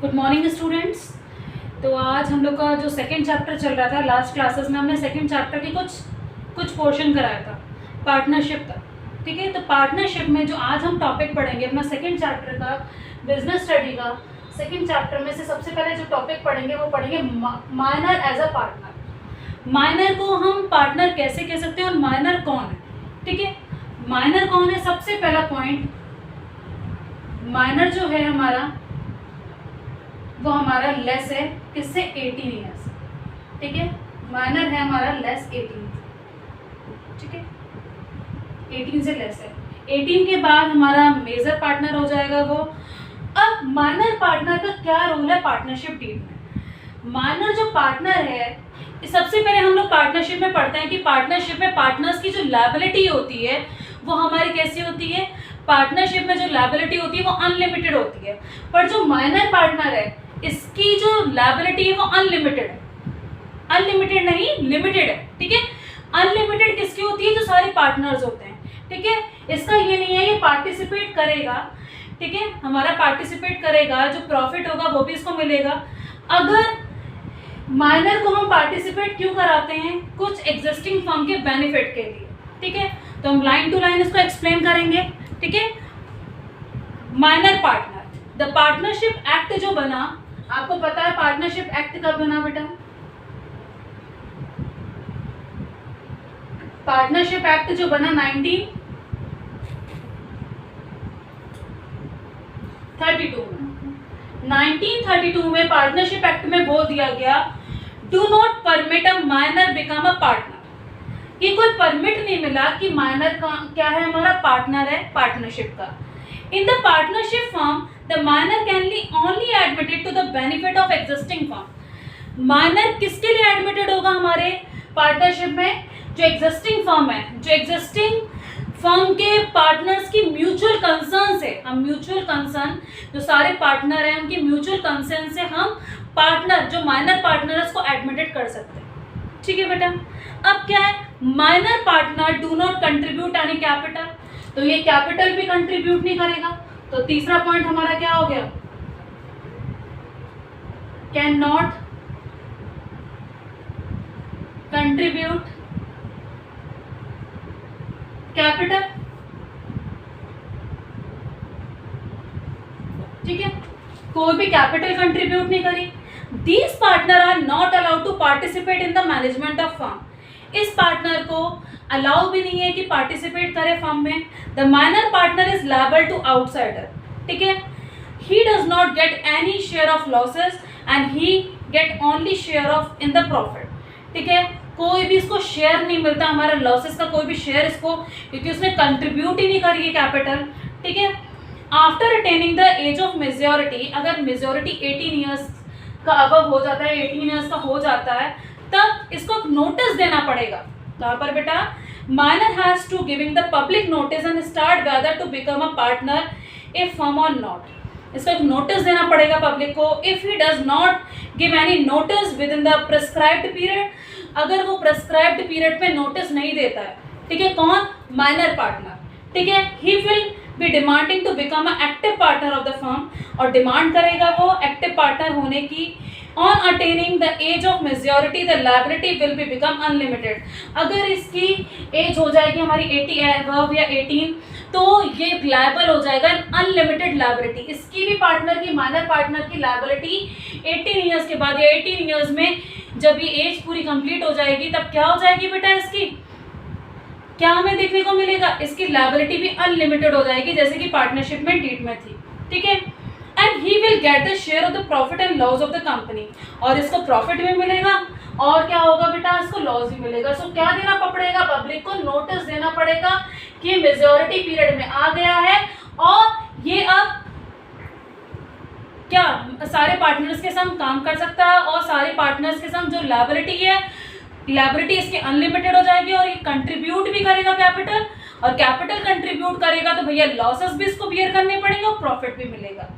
Good morning students. तो आज हम लोग का जो सेकंड चैप्टर चल रहा था, लास्ट क्लासेस में हमने सेकंड चैप्टर की कुछ पोर्शन कराया था पार्टनरशिप का। ठीक है, तो पार्टनरशिप में जो आज हम टॉपिक पढ़ेंगे अपना सेकंड चैप्टर का, बिजनेस स्टडी का सेकंड चैप्टर में से सबसे पहले जो टॉपिक पढ़ेंगे वो पढ़ेंगे minor as a partner. Minor को हम पार्टनर कैसे कह सकते हैं और माइनर कौन है। ठीक है, माइनर कौन है? सबसे पहला पॉइंट, माइनर जो है हमारा वो हमारा लेस है किससे? 18 ईयर्स। ठीक है, माइनर है हमारा लेस 18। ठीक है, 18 से लेस है। 18 के बाद हमारा मेजर पार्टनर हो जाएगा वो। अब माइनर पार्टनर का क्या रोल है पार्टनरशिप डीड में? माइनर जो पार्टनर है, सबसे पहले हम लोग पार्टनरशिप में पढ़ते हैं कि पार्टनरशिप में पार्टनर्स की जो लायबिलिटी होती है वो हमारी कैसी होती है? पार्टनरशिप में जो लायबिलिटी होती है वो अनलिमिटेड होती है, पर जो माइनर पार्टनर है इसकी जो लायबिलिटी है वो अनलिमिटेड है। अनलिमिटेड नहीं, लिमिटेड है। ठीक है, अनलिमिटेड किसकी होती है? जो सारे पार्टनर्स होते हैं। ठीक है, इसका ये नहीं है ये पार्टिसिपेट करेगा। ठीक है, हमारा पार्टिसिपेट करेगा, जो प्रॉफिट होगा वो भी इसको मिलेगा। अगर माइनर को हम पार्टिसिपेट क्यों कराते हैं? कुछ एग्जिस्टिंग फर्म के बेनिफिट के लिए। ठीक है, तो हम लाइन टू लाइन इसको एक्सप्लेन करेंगे। ठीक है, minor partner, the partnership act जो बना, आपको पता है पार्टनरशिप एक्ट कब बना बेटा? पार्टनरशिप एक्ट जो बना 1932 में पार्टनरशिप एक्ट में बोल दिया गया, do not permit a minor become a partner. ये कोई परमिट नहीं मिला कि माइनर का क्या है, हमारा पार्टनर है पार्टनरशिप का। In the partnership firm the minor can be only admitted to the benefit of existing firm. Minor किसके लिए एडमिटेड होगा हमारे पार्टनरशिप में? जो एग्जिस्टिंग फर्म है, जो एग्जिस्टिंग फर्म के पार्टनर्स की म्यूचुअल कंसर्न से, हम म्यूचुअल कंसर्न, जो सारे पार्टनर हैं उनकी म्यूचुअल कंसर्न से हम पार्टनर, जो माइनर पार्टनर उसको एडमिटेड कर सकते हैं। ठीक है बेटा, अब क्या है? Minor partner do not contribute any capital, तो ये कैपिटल भी कंट्रीब्यूट नहीं करेगा। तो तीसरा पॉइंट हमारा क्या हो गया? Can not contribute capital. ठीक है, कोई भी कैपिटल कंट्रीब्यूट नहीं करी। These partner are not allowed to participate in the management of firm. इस पार्टनर को अलाउ भी नहीं है कि पार्टिसिपेट करे फर्म में। The minor partner is liable to outsider. ठीक है, he does not get any share of losses and he get only share of in the profit. ठीक है, कोई भी इसको शेयर नहीं मिलता, हमारा लॉसेस का कोई भी शेयर इसको, क्योंकि उसने कंट्रीब्यूट ही नहीं करी है कैपिटल। ठीक है, after attaining the age of majority, अगर मेजोरिटी 18 ईयर्स का अबव हो जाता है, 18 ईयर्स का हो जाता है, तब इसको नोटिस देना पड़ेगा। कहाँ पर बेटा? Minor has to giving the public notice and start whether to become a partner if firm और नॉट। इसको एक नोटिस देना पड़ेगा पब्लिक को। If he does not give any notice within the prescribed period, अगर वो prescribed period पे notice नहीं देता है, ठीक है, कौन? Minor partner. ठीक है, he will be demanding to become a active partner of the firm, और डिमांड करेगा वो एक्टिव पार्टनर होने की। On attaining the age of majority the liability will be become unlimited. अगर इसकी एज हो जाएगी हमारी 80 अबव या 18, तो ये लायबल हो जाएगा अनलिमिटेड लायबिलिटी। इसकी भी पार्टनर की, माइनर पार्टनर की लायबिलिटी 18 ईयर्स के बाद या 18 ईयर्स में जब ये एज पूरी कंप्लीट हो जाएगी तब क्या हो जाएगी बेटा? इसकी क्या हमें देखने को मिलेगा? इसकी लायबिलिटी भी अनलिमिटेड हो जाएगी, जैसे कि पार्टनरशिप में डीड में थी। ठीक है, and he will get the share of the profit and loss of the company, और इसको प्रॉफिट भी मिलेगा और क्या होगा बेटा? इसको लॉस भी मिलेगा। सो क्या देना पड़ेगा? पब्लिक को नोटिस देना पड़ेगा कि मेजोरिटी पीरियड में आ गया है और ये अब क्या सारे पार्टनर्स के संग काम कर सकता है, और सारे पार्टनर्स के संग जो लायबिलिटी है, लायबिलिटी इसकी अनलिमिटेड हो जाएगी, और ये कंट्रीब्यूट भी करेगा कैपिटल, और कैपिटल कंट्रीब्यूट करेगा तो भैया लॉसेस भी इसको बियर करने पड़ेंगे और प्रॉफिट भी मिलेगा।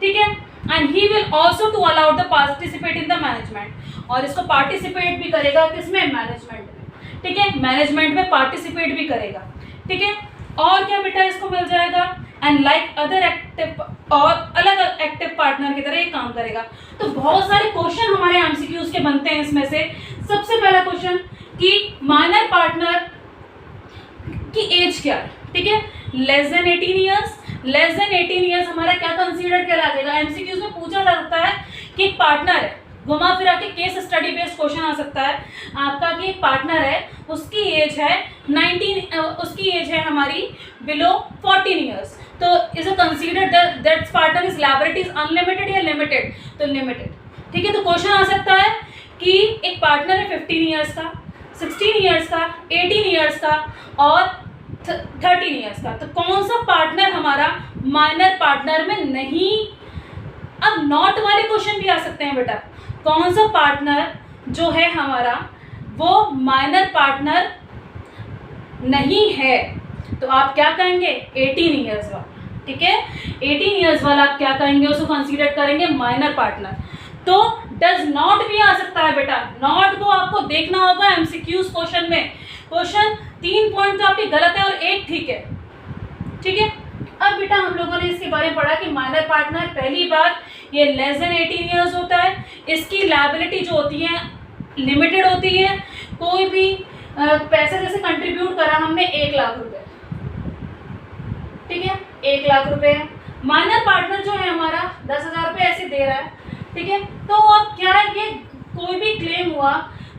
ठीक है, and he will also to allow the participate in the management, और इसको पार्टिसिपेट भी करेगा किसमें? मैनेजमेंट में। ठीक है, मैनेजमेंट में पार्टिसिपेट भी करेगा। ठीक है, और क्या बेटा इसको मिल जाएगा? एंड लाइक अदर एक्टिव, और अलग एक्टिव पार्टनर की तरह ये काम करेगा। तो बहुत सारे क्वेश्चन हमारे एमसीक्यूज के बनते हैं इसमें से। सबसे पहला क्वेश्चन कि माइनर पार्टनर की एज क्या है, ठीक है, less than 18 years. Less than 18 years हमारा क्या कंसीडर किया जाएगा, एमसीक्यूज में पूछा जा सकता है कि एक पार्टनर है, घुमा फिरा के केस स्टडी बेस्ड क्वेश्चन आ सकता है आपका कि एक पार्टनर है, उसकी एज है 19, उसकी एज है हमारी बिलो 14 ईयर्स, तो is a consider that partner is liabilities unlimited या लिमिटेड, तो लिमिटेड, ठीक है। तो क्वेश्चन आ सकता है कि एक पार्टनर है 15 ईयर्स का, 16 ईयर्स का, 18 ईयर्स का और 13 ईयर्स का, तो कौन सा पार्टनर हमारा माइनर पार्टनर में नहीं। अब नॉट वाले क्वेश्चन भी आ सकते हैं बेटा, कौन सा पार्टनर जो है हमारा वो माइनर पार्टनर नहीं है, तो आप क्या कहेंगे 18 ईयर्स वाला, ठीक है, 18 ईयर्स वाला आप क्या कहेंगे, उसको कंसीडर करेंगे माइनर पार्टनर। तो डज नॉट भी आ सकता है बेटा, नॉट को आपको देखना होगा एमसीक्यूज क्वेश्चन में। क्वेश्चन 3 पॉइंट तो आपके गलत है और 1 ठीक है, ठीक है। अब बेटा हम लोगों ने इसके बारे में पढ़ा कि माइनर पार्टनर, पहली बात ये लेस देन 18 ईयर्स होता है, इसकी लायबिलिटी जो होती है लिमिटेड होती है, कोई भी पैसा जैसे कंट्रीब्यूट करा हमने 1 लाख रुपए, ठीक है, 1 लाख रुपए है। माइनर पार्टनर जो है हमारा 10,000 रुपये ऐसे दे रहा है, ठीक है। तो अब क्या है कि कोई भी क्लेम हुआ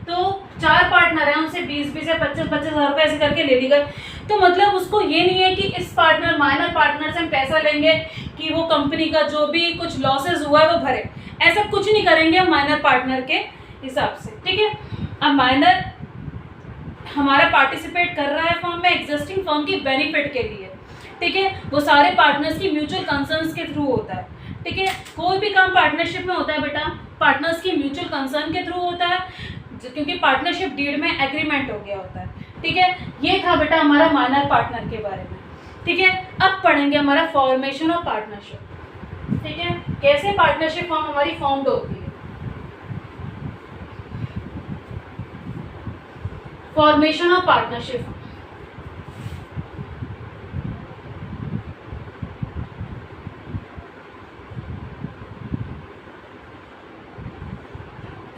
तो 4 पार्टनर हैं, उनसे 20-20 या 25-25 हज़ार रुपये ऐसे करके ले ली गए, तो मतलब उसको ये नहीं है कि इस पार्टनर माइनर पार्टनर से हम पैसा लेंगे कि वो कंपनी का जो भी कुछ लॉसेस हुआ है वो भरे, ऐसा कुछ नहीं करेंगे हम माइनर पार्टनर के हिसाब से, ठीक है। अब माइनर हमारा पार्टिसिपेट कर रहा है फर्म में एग्जिस्टिंग फर्म की बेनिफिट के लिए, ठीक है, वो सारे पार्टनर्स की म्यूचुअल कंसर्न्स के थ्रू होता है, ठीक है। कोई भी काम पार्टनरशिप में होता है बेटा पार्टनर्स की म्यूचुअल कंसर्न के थ्रू होता है, क्योंकि पार्टनरशिप डीड में एग्रीमेंट हो गया होता है, ठीक है। ये था बेटा हमारा माइनर पार्टनर के बारे में, ठीक है। अब पढ़ेंगे हमारा फॉर्मेशन ऑफ पार्टनरशिप, ठीक है, कैसे पार्टनरशिप फॉर्म हमारी फॉर्म्ड होती है। फॉर्मेशन ऑफ पार्टनरशिप,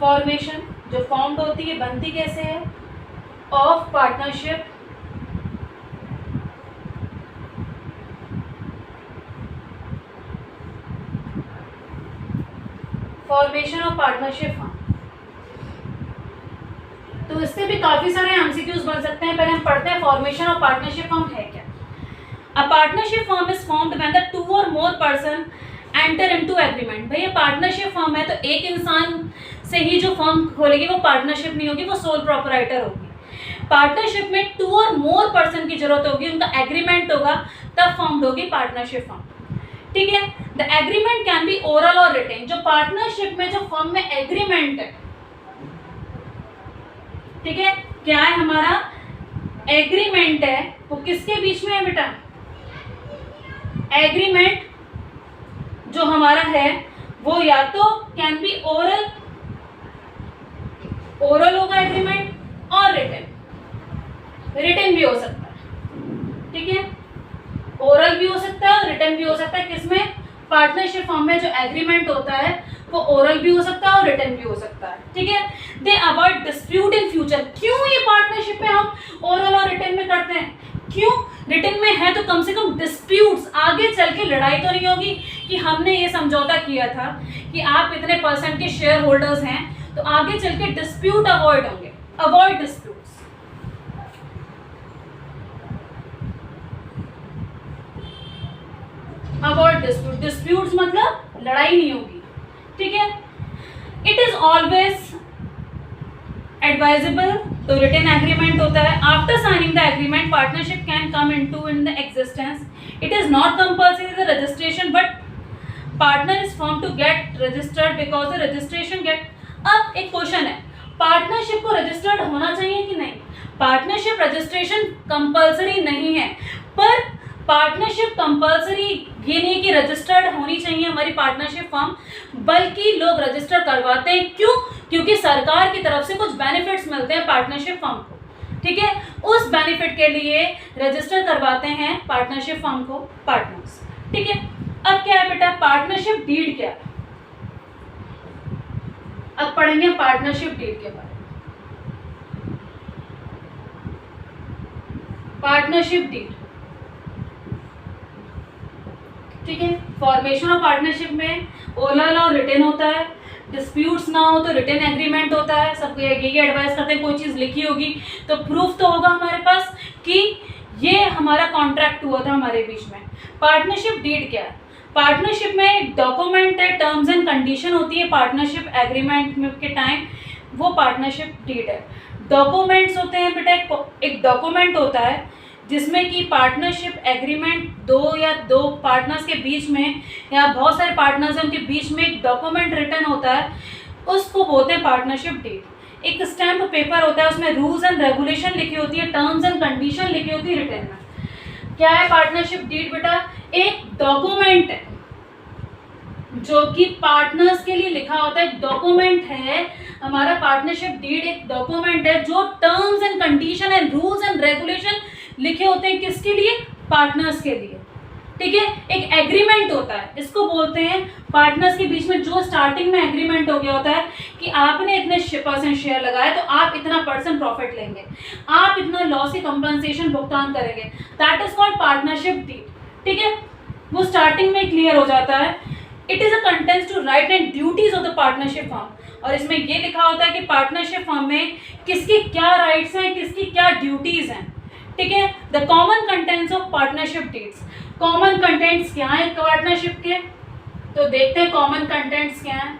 फॉर्मेशन जो फॉर्म्ड होती है बनती कैसे है, of partnership formation of partnership firm. तो इससे भी काफी सारे एमसीक्यूज बन सकते हैं। पहले हम पढ़ते हैं फॉर्मेशन ऑफ पार्टनरशिप फर्म है क्या। A partnership firm is formed when the 2 or more person enter into agreement. भैया पार्टनरशिप फर्म है तो एक इंसान से ही जो फर्म खोलेगी वो पार्टनरशिप नहीं होगी, वो सोल प्रोपराइटर होगी। पार्टनरशिप में 2 or more पर्सन की जरूरत होगी, उनका एग्रीमेंट होगा, तब फॉर्म्ड होगी पार्टनरशिप फर्म, ठीक है। The agreement can be oral और रिटेन। जो पार्टनरशिप में जो फर्म में एग्रीमेंट है, ठीक है, क्या है हमारा एग्रीमेंट है, वो किसके बीच में है बेटा, एग्रीमेंट जो हमारा है वो या तो कैन बी ओरल, ओरल होगा एग्रीमेंट, और रिटन, रिटन भी हो सकता है, ठीक है, ओरल भी हो सकता है और रिटन भी हो सकता है। किसमें, पार्टनरशिप फॉर्म में जो एग्रीमेंट होता है वो ओरल भी हो सकता है और रिटन भी हो सकता है, ठीक है। दे अवॉइड डिस्प्यूट इन फ्यूचर। क्यों ये पार्टनरशिप में हम ओरल और रिटन में करते हैं, क्यों, रिटन में है तो कम से कम डिस्प्यूट्स, आगे चल के लड़ाई तो नहीं होगी कि हमने ये समझौता किया था कि आप इतने % के शेयर होल्डर्स हैं, तो आगे चल के डिस्प्यूट अवॉइड होंगे, avoid disputes. Avoid dispute, disputes मतलब लड़ाई नहीं होगी, ठीक है। इट इज ऑलवेज एडवाइजेबल, तो रिटन एग्रीमेंट होता है। After signing the agreement partnership can come into in the existence. It is not compulsory the registration but partner is form to get registered because the registration get. अब एक question है, partnership को registered होना चाहिए कि नहीं। Partnership registration compulsory नहीं है, पर पार्टनरशिप कंपल्सरी ये नहीं कि रजिस्टर्ड होनी चाहिए हमारी पार्टनरशिप फर्म, बल्कि लोग रजिस्टर करवाते हैं। क्यों, क्योंकि सरकार की तरफ से कुछ बेनिफिट्स मिलते हैं पार्टनरशिप फर्म को, ठीक है, उस बेनिफिट के लिए रजिस्टर करवाते हैं पार्टनरशिप फर्म को पार्टनर्स। ठीक है, अब क्या है बेटा, पार्टनरशिप डीड क्या है, अब पढ़ेंगे पार्टनरशिप डीड के बारे में। पार्टनरशिप डीड, ठीक है, फॉर्मेशन ऑफ पार्टनरशिप में ओरल और रिटन होता है, डिस्प्यूट्स ना हो तो रिटन एग्रीमेंट होता है। सबको यही एडवाइस करते हैं, कोई चीज़ लिखी होगी तो प्रूफ तो होगा हमारे पास कि ये हमारा कॉन्ट्रैक्ट हुआ था हमारे बीच में। पार्टनरशिप डीड क्या है, पार्टनरशिप में एक डॉक्यूमेंट है, टर्म्स एंड कंडीशन होती है पार्टनरशिप एग्रीमेंट के टाइम, वो पार्टनरशिप डीड है। डॉक्यूमेंट्स होते हैं बेटा, एक डॉक्यूमेंट होता है जिसमें कि पार्टनरशिप एग्रीमेंट दो पार्टनर्स के बीच में या बहुत सारे पार्टनर्स हैं उनके बीच में एक डॉक्यूमेंट रिटन होता है, उसको बोलते हैं पार्टनरशिप डीड। एक स्टैम्प पेपर होता है, उसमें रूल्स एंड रेगुलेशन लिखी होती है, टर्म्स एंड कंडीशन लिखी होती है रिटन में। क्या है पार्टनरशिप डीड बेटा, एक डॉक्यूमेंट है जो कि पार्टनर्स के लिए लिखा होता है, डॉक्यूमेंट है हमारा। पार्टनरशिप डीड एक डॉक्यूमेंट है जो terms and condition and rules and regulation लिखे होते हैं, किसके लिए, पार्टनर्स के लिए। ठीक है, एक एग्रीमेंट होता है, इसको बोलते हैं पार्टनर्स के बीच में जो स्टार्टिंग में एग्रीमेंट हो गया होता है कि आपने इतने % शेयर लगाया तो आप इतना % प्रॉफिट लेंगे, आप इतना लॉस की कंपनसेशन भुगतान करेंगे, that is called partnership deed. ठीक है, वो स्टार्टिंग में क्लियर हो जाता है। It is a contents to right and duties of the partnership firm, और इसमें ये लिखा होता है कि पार्टनरशिप फर्म में किसकी क्या राइट्स हैं, किसकी क्या ड्यूटीज हैं। ठीक है, the common contents of partnership deeds, common contents क्या है पार्टनरशिप के, तो देखते हैं कॉमन कंटेंट्स क्या है।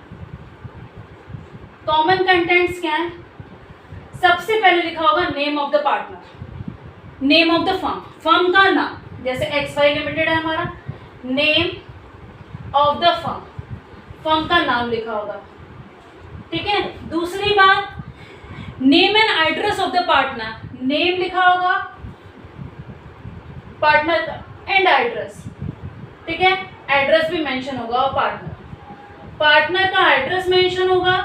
कॉमन कंटेंट्स क्या है, सबसे पहले लिखा होगा name of the partner, name of the firm, firm का नाम, जैसे XY लिमिटेड है हमारा, name of the firm, firm का नाम लिखा होगा। ठीक है, दूसरी बात, name and address of the partner, name लिखा होगा पार्टनर का एंड एड्रेस। ठीक है, एड्रेस भी मेंशन होगा और पार्टनर का एड्रेस मेंशन होगा।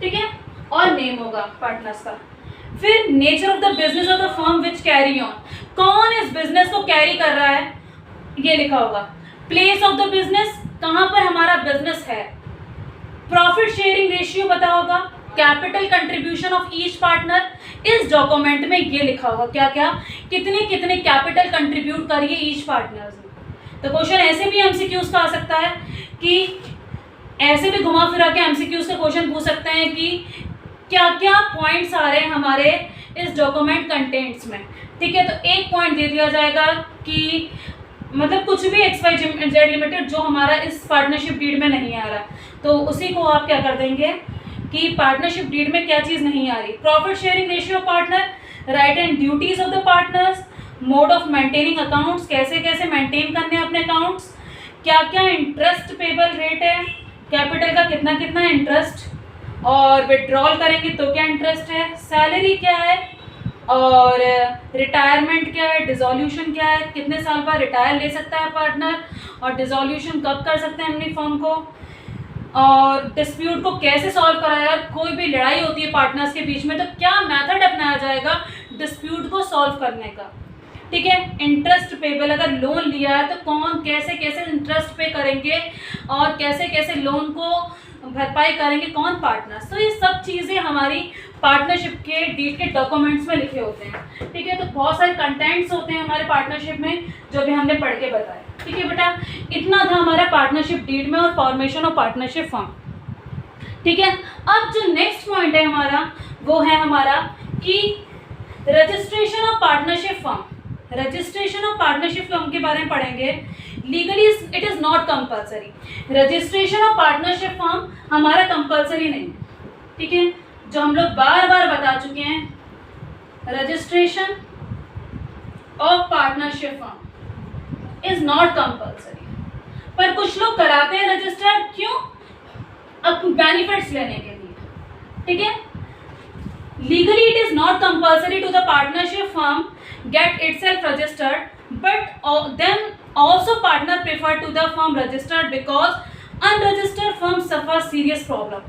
ठीक है, और नेम होगा पार्टनर्स का। फिर nature of the business of the firm which carry on, कौन इस बिजनेस को कैरी कर रहा है ये लिखा होगा। प्लेस ऑफ द बिजनेस, कहाँ पर हमारा बिजनेस है। प्रॉफिट शेयरिंग रेशियो पता होगा, capital contribution of each partner, इस डॉक्यूमेंट में ये लिखा होगा क्या क्या, कितने कितने कैपिटल कंट्रीब्यूट करिए ईच पार्टनर्स ने। तो क्वेश्चन ऐसे भी एमसीक्यूज का आ सकता है कि ऐसे भी घुमा फिरा के एमसीक्यूज का क्वेश्चन पूछ सकते हैं कि क्या क्या पॉइंट्स आ रहे हैं हमारे इस डॉक्यूमेंट कंटेंट्स में। ठीक है, तो एक पॉइंट दे दिया जाएगा कि मतलब कुछ भी XYZ लिमिटेड जो हमारा इस पार्टनरशिप डीड में नहीं आ रहा, तो उसी को आप क्या कर देंगे कि पार्टनरशिप डीड में क्या चीज़ नहीं आ रही। Profit sharing ratio partner, right and duties of the partners, mode of maintaining accounts, कैसे कैसे मेंटेन करने हैं अपने अकाउंट्स, क्या क्या इंटरेस्ट पेबल रेट है, कैपिटल का कितना कितना इंटरेस्ट, और विड्रॉल करेंगे तो क्या इंटरेस्ट है, सैलरी क्या है, और रिटायरमेंट क्या है, डिसोल्यूशन क्या है, कितने साल बाद रिटायर ले सकता है पार्टनर, और डिसोल्यूशन कब कर सकते हैं अपनी फर्म को, और डिस्प्यूट को कैसे सॉल्व कराया। अगर कोई भी लड़ाई होती है पार्टनर्स के बीच में तो क्या मेथड अपनाया जाएगा डिस्प्यूट को सॉल्व करने का। ठीक है, इंटरेस्ट पेबल, अगर लोन लिया है तो कौन कैसे कैसे इंटरेस्ट पे करेंगे और कैसे कैसे लोन को भरपाई करेंगे कौन, पार्टनर्स। तो ये सब चीज़ें हमारी पार्टनरशिप के डीड के डॉक्यूमेंट्स में लिखे होते हैं। ठीक है, तो बहुत सारे कंटेंट्स होते हैं हमारे पार्टनरशिप में जो भी हमने पढ़ के बताए। ठीक है बेटा, इतना था हमारा पार्टनरशिप डीड में और फॉर्मेशन ऑफ पार्टनरशिप फर्म। ठीक है, अब जो नेक्स्ट पॉइंट है हमारा वो है हमारा कि registration of partnership firm. Registration of partnership firm के बारे में पढ़ेंगे। Legally it is not compulsory. Registration of partnership firm हमारा कंपल्सरी नहीं है। ठीक है, जो हम लोग बार बार बता चुके हैं, registration of partnership firm is not compulsory, पर कुछ लोग कराते हैं रजिस्टर्ड, क्यों, अब बेनिफिट्स लेने के लिए। ठीक है, legally it is not compulsory to the partnership firm get itself registered, but then also partner prefer to the firm registered because unregistered firm suffer serious problem.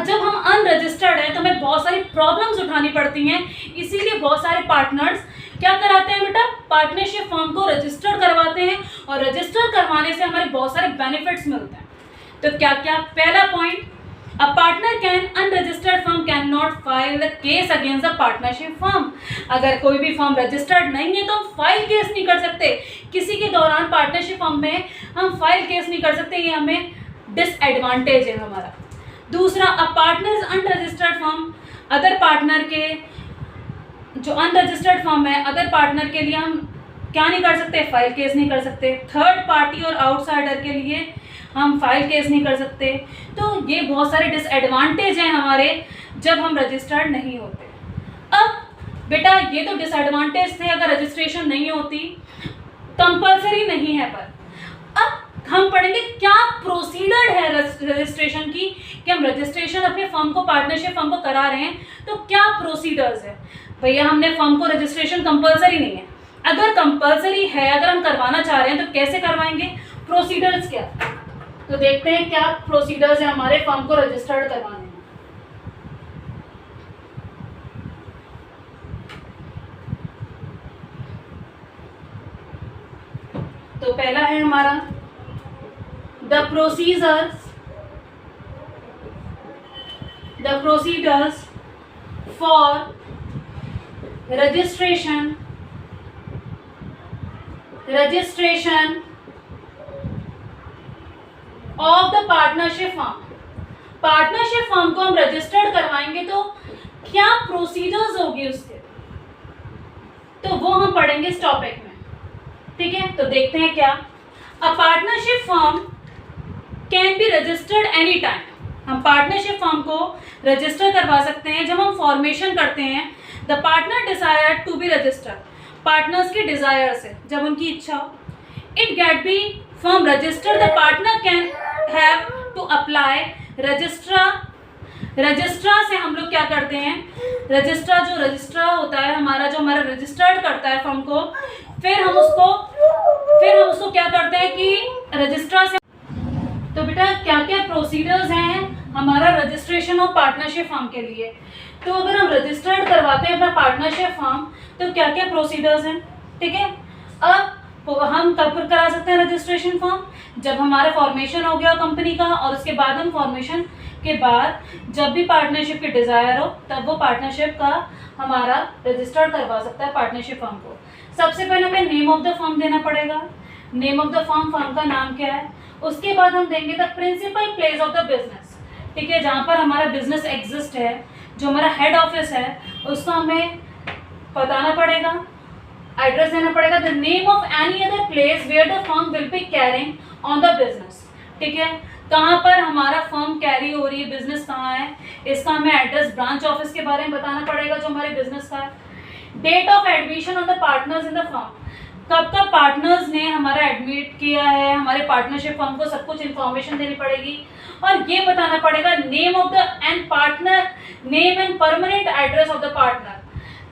जब हम अनरजिस्टर्ड हैं तो हमें बहुत सारी प्रॉब्लम्स उठानी पड़ती हैं, इसीलिए बहुत सारे पार्टनर्स क्या कराते हैं बेटा, पार्टनरशिप फर्म को रजिस्टर करवाते हैं, और रजिस्टर करवाने से हमारे बहुत सारे बेनिफिट्स मिलते हैं। तो क्या क्या, पहला point, a partner can, unregistered firm can not file the case against the partnership firm. अगर कोई भी फर्म रजिस्टर्ड नहीं है तो हम फाइल केस नहीं कर सकते किसी के दौरान, पार्टनरशिप फर्म में हम फाइल केस नहीं कर सकते, ये हमें डिसएडवांटेज है हमारा। दूसरा, a partner unregistered firm, other partner के, जो अनरजिस्टर्ड फर्म है, अदर पार्टनर के लिए हम क्या नहीं कर सकते, फाइल केस नहीं कर सकते। थर्ड पार्टी और आउटसाइडर के लिए हम फाइल केस नहीं कर सकते। तो ये बहुत सारे डिसएडवांटेज हैं हमारे जब हम रजिस्टर्ड नहीं होते। अब बेटा ये तो डिसएडवांटेज थे अगर रजिस्ट्रेशन नहीं होती, कंपल्सरी नहीं है, पर अब हम पढ़ेंगे क्या प्रोसीडर है रजिस्ट्रेशन की, कि हम रजिस्ट्रेशन अपने फर्म को, पार्टनरशिप फर्म को करा रहे हैं तो क्या प्रोसीडर्स है। भैया हमने फर्म को रजिस्ट्रेशन कंपल्सरी नहीं है, अगर कंपल्सरी है, अगर हम करवाना चाह रहे हैं तो कैसे करवाएंगे, प्रोसीडर्स क्या, तो देखते हैं क्या प्रोसीडर्स है हमारे फर्म को रजिस्टर्ड करवाने में। तो पहला है हमारा the procedures for registration of the partnership firm. Partnership firm को हम रजिस्टर्ड करवाएंगे तो क्या प्रोसीजर्स होगी उसके, तो वो हम पढ़ेंगे इस टॉपिक में, ठीक है। तो देखते हैं क्या, a partnership firm can be registered any time. हम पार्टनरशिप फर्म को रजिस्टर करवा सकते हैं जब हम फॉर्मेशन करते हैं। The partner desire to be registered, partners की डिजायर से, जब उनकी इच्छा हो। It get be firm registered, the partner can have to apply registrar से हम लोग क्या करते हैं, रजिस्ट्रार होता है हमारा, जो हमारा रजिस्टर्ड करता है फर्म को, फिर हम उसको क्या करते हैं कि रजिस्ट्रार से। तो बेटा क्या क्या प्रोसीडर्स हैं हमारा रजिस्ट्रेशन ऑफ पार्टनरशिप फर्म के लिए। तो अगर हम रजिस्टर्ड करवाते हैं अपना पार्टनरशिप फर्म तो क्या क्या प्रोसीडर्स हैं, ठीक है। अब हम कब करा सकते हैं रजिस्ट्रेशन फॉर्म, जब हमारा फॉर्मेशन हो गया कंपनी का, और उसके बाद हम फॉर्मेशन के बाद जब भी पार्टनरशिप की डिज़ायर हो तब वो पार्टनरशिप का हमारा रजिस्टर्ड करवा सकता है पार्टनरशिप फर्म को। सबसे पहले हमें नेम ऑफ द फर्म देना पड़ेगा, नेम ऑफ द फर्म का नाम क्या है। उसके बाद हम देंगे the principal place of the business, ठीक है, जहाँ पर हमारा बिजनेस एग्जिस्ट है, जो हमारा हेड ऑफिस है उसको हमें बताना पड़ेगा, एड्रेस देना पड़ेगा। The name of any other place where the firm will be carrying on the business, ठीक है, कहाँ पर हमारा फर्म कैरी हो रही है, बिजनेस कहाँ है, इसका हमें एड्रेस, ब्रांच ऑफिस के बारे में बताना पड़ेगा जो हमारे बिजनेस का है। Date of admission of the partners in the firm, कब कब पार्टनर्स ने हमारा एडमिट किया है हमारे पार्टनरशिप फर्म को, सब कुछ इन्फॉर्मेशन देनी पड़ेगी। और ये बताना पड़ेगा name of the end partner, name and permanent address of the partner,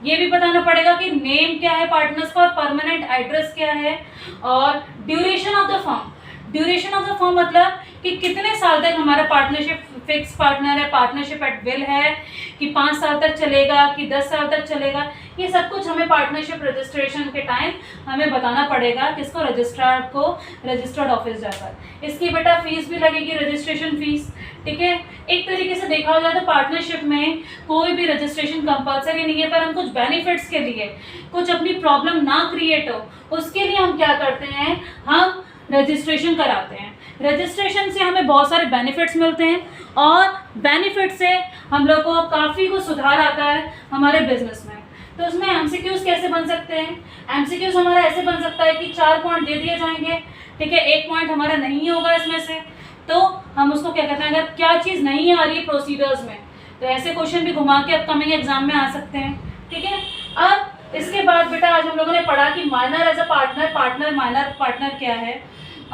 ये भी बताना पड़ेगा कि नेम क्या है पार्टनर्स का और परमानेंट एड्रेस क्या है। और duration of the firm, duration of the firm मतलब कि कितने साल तक हमारा पार्टनरशिप फिक्स पार्टनर है, पार्टनरशिप एट विल है, कि 5 साल तक चलेगा कि 10 साल तक चलेगा, ये सब कुछ हमें पार्टनरशिप रजिस्ट्रेशन के टाइम हमें बताना पड़ेगा किसको, रजिस्ट्रार को, रजिस्टर्ड ऑफिस जाकर। इसकी बेटा फीस भी लगेगी, रजिस्ट्रेशन फीस, ठीक है। एक तरीके से देखा जाए तो पार्टनरशिप में कोई भी रजिस्ट्रेशन कंपलसरी नहीं है, पर हम कुछ बेनिफिट्स के लिए, कुछ अपनी प्रॉब्लम ना क्रिएट हो उसके लिए हम क्या करते हैं, हम रजिस्ट्रेशन कराते हैं। रजिस्ट्रेशन से हमें बहुत सारे बेनिफिट्स मिलते हैं और बेनिफिट से हम लोग को काफ़ी कुछ सुधार आता है हमारे बिजनेस में। तो उसमें एमसीक्यूज कैसे बन सकते हैं, एमसीक्यूज हमारा ऐसे बन सकता है कि 4 पॉइंट दे दिए जाएंगे, ठीक है, 1 पॉइंट हमारा नहीं होगा इसमें से, तो हम उसको क्या कहते हैं, अगर क्या चीज़ नहीं आ रही है प्रोसीडर्स में, तो ऐसे क्वेश्चन भी घुमा के अपकमिंग एग्जाम में आ सकते हैं, ठीक है। अब इसके बाद बेटा आज हम लोगों ने पढ़ा कि minor as a partner, minor partner क्या है,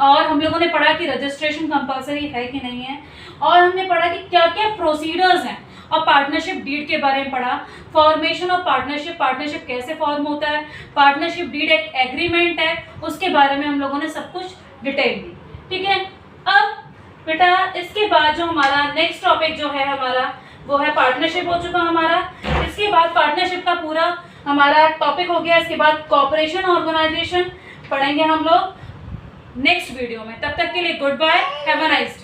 और हम लोगों ने पढ़ा कि रजिस्ट्रेशन कंपलसरी है कि नहीं है, और हमने पढ़ा कि क्या क्या प्रोसीडर्स हैं, और पार्टनरशिप डीड के बारे में पढ़ा, फॉर्मेशन ऑफ पार्टनरशिप, पार्टनरशिप कैसे फॉर्म होता है, पार्टनरशिप डीड एक एग्रीमेंट है, उसके बारे में हम लोगों ने सब कुछ डिटेल दी, ठीक है। अब बेटा इसके बाद जो हमारा नेक्स्ट टॉपिक जो है हमारा वो है पार्टनरशिप हो चुका हमारा। इसके बाद पार्टनरशिप का पूरा हमारा टॉपिक हो गया। इसके बाद कॉर्पोरेशन ऑर्गेनाइजेशन पढ़ेंगे हम लोग नेक्स्ट वीडियो में। तब तक के लिए good bye, have a nice day.